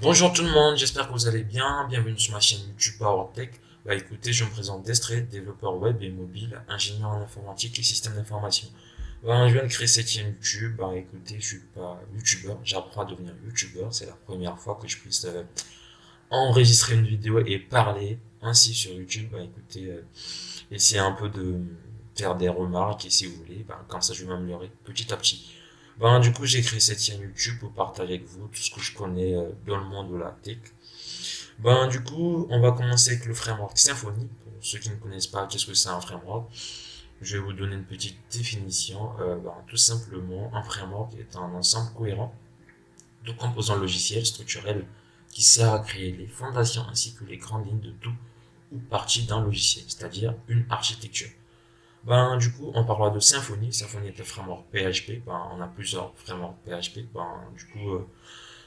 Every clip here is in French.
Bonjour tout le monde, j'espère que vous allez bien. Bienvenue sur ma chaîne YouTube PowerTech. Écoutez, je me présente Destré, développeur web et mobile, ingénieur en informatique et système d'information. Je viens de créer cette chaîne YouTube. Écoutez, je suis pas YouTubeur, j'apprends à devenir YouTubeur. C'est la première fois que je puisse enregistrer une vidéo et parler ainsi sur YouTube. Écoutez, essayez un peu de faire des remarques et si vous voulez, comme ça je vais m'améliorer petit à petit. Du coup, j'ai créé cette chaîne YouTube pour partager avec vous tout ce que je connais dans le monde de la tech. Du coup, on va commencer avec le framework Symfony. Pour ceux qui ne connaissent pas, qu'est-ce que c'est un framework? Je vais vous donner une petite définition. Tout simplement, un framework est un ensemble cohérent de composants logiciels structurels qui sert à créer les fondations ainsi que les grandes lignes de tout ou partie d'un logiciel, c'est-à-dire une architecture. Du coup, on parlera de Symfony. Symfony est un framework PHP. On a plusieurs frameworks PHP.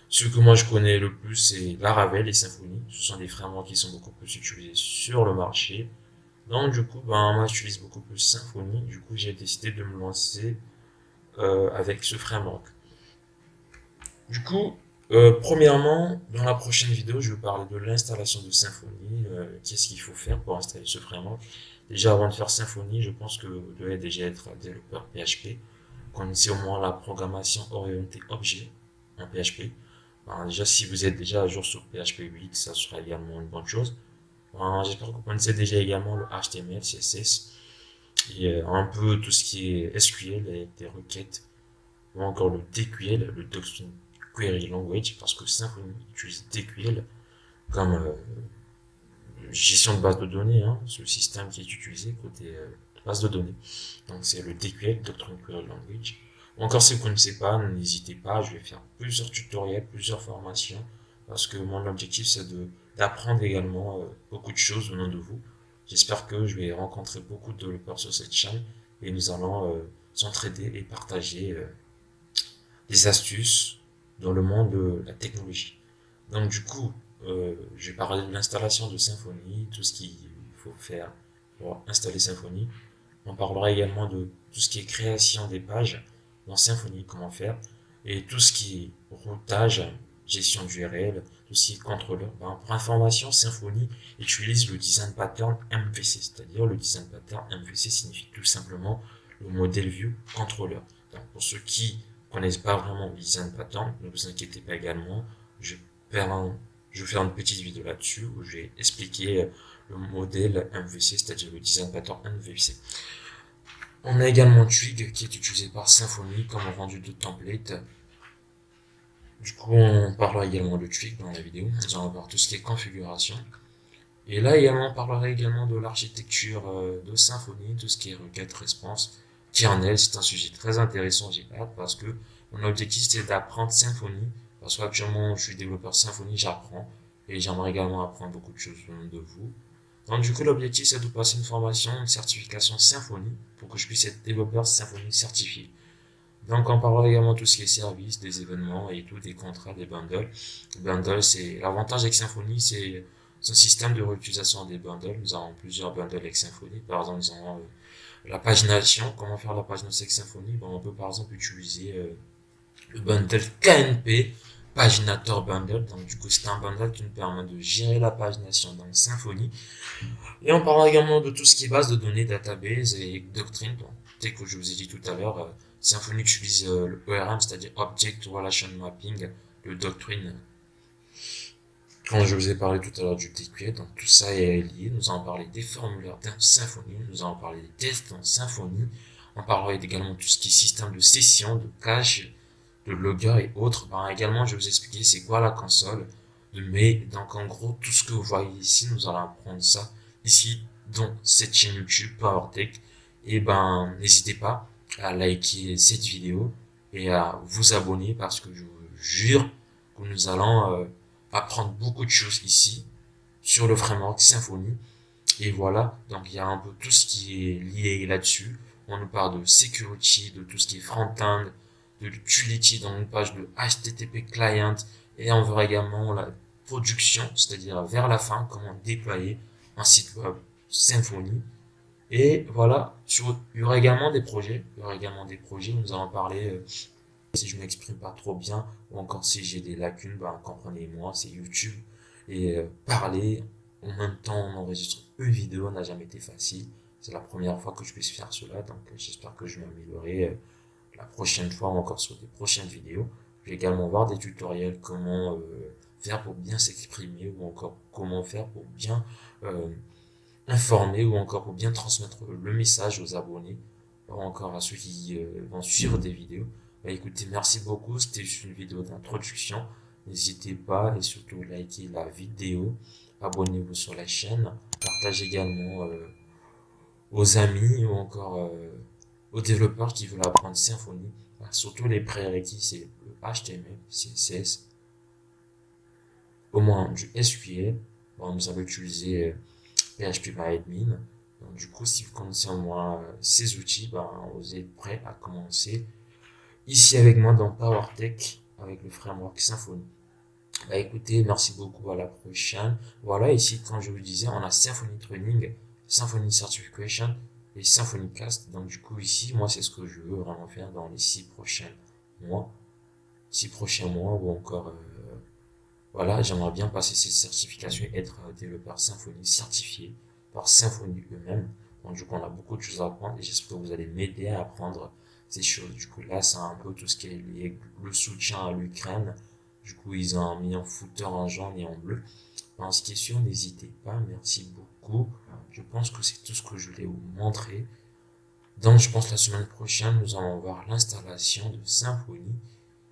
Ce que moi je connais le plus, c'est Laravel et Symfony. Ce sont des frameworks qui sont beaucoup plus utilisés sur le marché. Donc, du coup, moi j'utilise beaucoup plus Symfony. Du coup, j'ai décidé de me lancer avec ce framework. Du coup, premièrement, dans la prochaine vidéo, je vais parler de l'installation de Symfony. Qu'est-ce qu'il faut faire pour installer ce framework? Déjà, avant de faire Symfony, je pense que vous devez déjà être un développeur PHP. Connaissez au moins la programmation orientée objet en PHP. Déjà, si vous êtes déjà à jour sur PHP 8, ça sera également une bonne chose. J'espère que vous connaissez déjà également le HTML, CSS et un peu tout ce qui est SQL et des requêtes, ou encore le DQL, le Document Query Language, parce que Symfony utilise DQL comme gestion de base de données, hein, ce système qui est utilisé côté base de données. Donc c'est le DQL, Document Query Language. Encore si vous ne connaissez pas, n'hésitez pas, je vais faire plusieurs tutoriels, plusieurs formations, parce que mon objectif c'est de d'apprendre également beaucoup de choses au nom de vous. J'espère que je vais rencontrer beaucoup de développeurs sur cette chaîne et nous allons s'entraider et partager des astuces dans le monde de la technologie. Donc du coup, je vais parler de l'installation de Symfony, tout ce qu'il faut faire pour installer Symfony. On parlera également de tout ce qui est création des pages dans Symfony, comment faire, et tout ce qui est routage, gestion d'URL, tout ce qui est contrôleur. Pour information, Symfony utilise le design pattern MVC, c'est-à-dire le design pattern MVC signifie tout simplement le modèle view controller. Donc pour ceux qui connaissent pas vraiment le design pattern, ne vous inquiétez pas également, je vais faire une petite vidéo là-dessus où je vais expliquer le modèle MVC, c'est-à-dire le design pattern MVC. On a également Twig qui est utilisé par Symfony comme rendu de template. Du coup, on parlera également de Twig dans la vidéo. Nous allons voir tout ce qui est configuration. Et là également, on parlera également de l'architecture de Symfony, tout ce qui est requête response. Kernel, c'est un sujet très intéressant, j'ai hâte, parce que mon objectif c'est d'apprendre Symfony. Parce qu'actuellement, je suis développeur Symfony, j'apprends. Et j'aimerais également apprendre beaucoup de choses de vous. Donc, du coup, l'objectif, c'est de passer une formation, une certification Symfony pour que je puisse être développeur Symfony certifié. Donc, on parlera également de tout ce qui est service, des événements et tout, des contrats, des bundles. Bundles, c'est l'avantage avec Symfony, c'est un système de réutilisation des bundles. Nous avons plusieurs bundles avec Symfony. Par exemple, nous avons la pagination. Comment faire la pagination avec Symfony? On peut par exemple utiliser le bundle KNP, Paginator Bundle. Donc, du coup, c'est un bundle qui nous permet de gérer la pagination dans Symfony. Et on parlera également de tout ce qui est base de données, database et doctrine. Bon, tel que je vous ai dit tout à l'heure, Symfony utilise le ORM, c'est-à-dire Object Relation Mapping, le doctrine. Quand je vous ai parlé tout à l'heure du TQL, donc tout ça est lié. Nous allons parler des formulaires dans Symfony, nous allons parler des tests dans Symfony. On parlera également de tout ce qui est système de session, de cache, de logger et autres. Également, je vais vous expliquer c'est quoi la console de mai. Donc, en gros, tout ce que vous voyez ici, nous allons apprendre ça ici dans cette chaîne YouTube PowerTech. Et n'hésitez pas à liker cette vidéo et à vous abonner parce que je vous jure que nous allons apprendre beaucoup de choses ici sur le framework Symfony. Et voilà, donc il y a un peu tout ce qui est lié là-dessus. On nous parle de security, de tout ce qui est front-end, de l'utility dans une page de HTTP client, et on verra également la production, c'est-à-dire vers la fin, comment déployer un site web Symfony. Et voilà, il y aura également des projets, nous allons parler Si je m'exprime pas trop bien, ou encore si j'ai des lacunes, ben, comprenez-moi, c'est YouTube. Et parler en même temps, on enregistre une vidéo n'a jamais été facile. C'est la première fois que je puisse faire cela, donc j'espère que je vais m'améliorer la prochaine fois ou encore sur des prochaines vidéos. Je vais également voir des tutoriels comment faire pour bien s'exprimer ou encore comment faire pour bien euh, informer ou encore pour bien transmettre le message aux abonnés ou encore à ceux qui vont suivre des vidéos. Bah, écoutez, merci beaucoup. C'était juste une vidéo d'introduction. N'hésitez pas et surtout likez la vidéo. Abonnez-vous sur la chaîne. Partagez également aux amis ou encore aux développeurs qui veulent apprendre Symfony. Bah, surtout les prérequis, c'est le HTML, CSS, au moins du SQL. Bon, nous allons utiliser PHP.admin. Donc, du coup, si vous connaissez au moins ces outils, ben, vous êtes prêt à commencer ici avec moi dans PowerTech avec le framework Symfony. Bah écoutez, merci beaucoup, à la prochaine. Voilà, ici, quand je vous disais, on a Symfony Training, Symfony Certification et Symfony Cast. Donc du coup, ici, moi, c'est ce que je veux vraiment faire dans les 6 prochains mois. 6 prochains mois ou encore, voilà, j'aimerais bien passer ces certifications et être développeur Symfony certifié par Symfony eux-mêmes. Donc du coup, on a beaucoup de choses à apprendre et j'espère que vous allez m'aider à apprendre ces choses. Du coup, là, c'est un peu tout ce qui est lié, le soutien à l'Ukraine. Du coup, ils ont mis en footer en jaune et en bleu. En ce qui est sûr, n'hésitez pas. Merci beaucoup. Je pense que c'est tout ce que je voulais vous montrer. Donc, je pense que la semaine prochaine, nous allons voir l'installation de Symfony.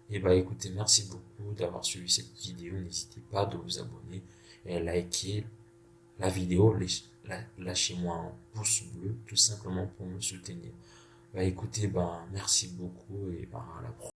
Et bah écoutez, merci beaucoup d'avoir suivi cette vidéo. N'hésitez pas de vous abonner et liker la vidéo. Lâchez-moi un pouce bleu tout simplement pour me soutenir. Bah écoutez, bah merci beaucoup et bah à la prochaine.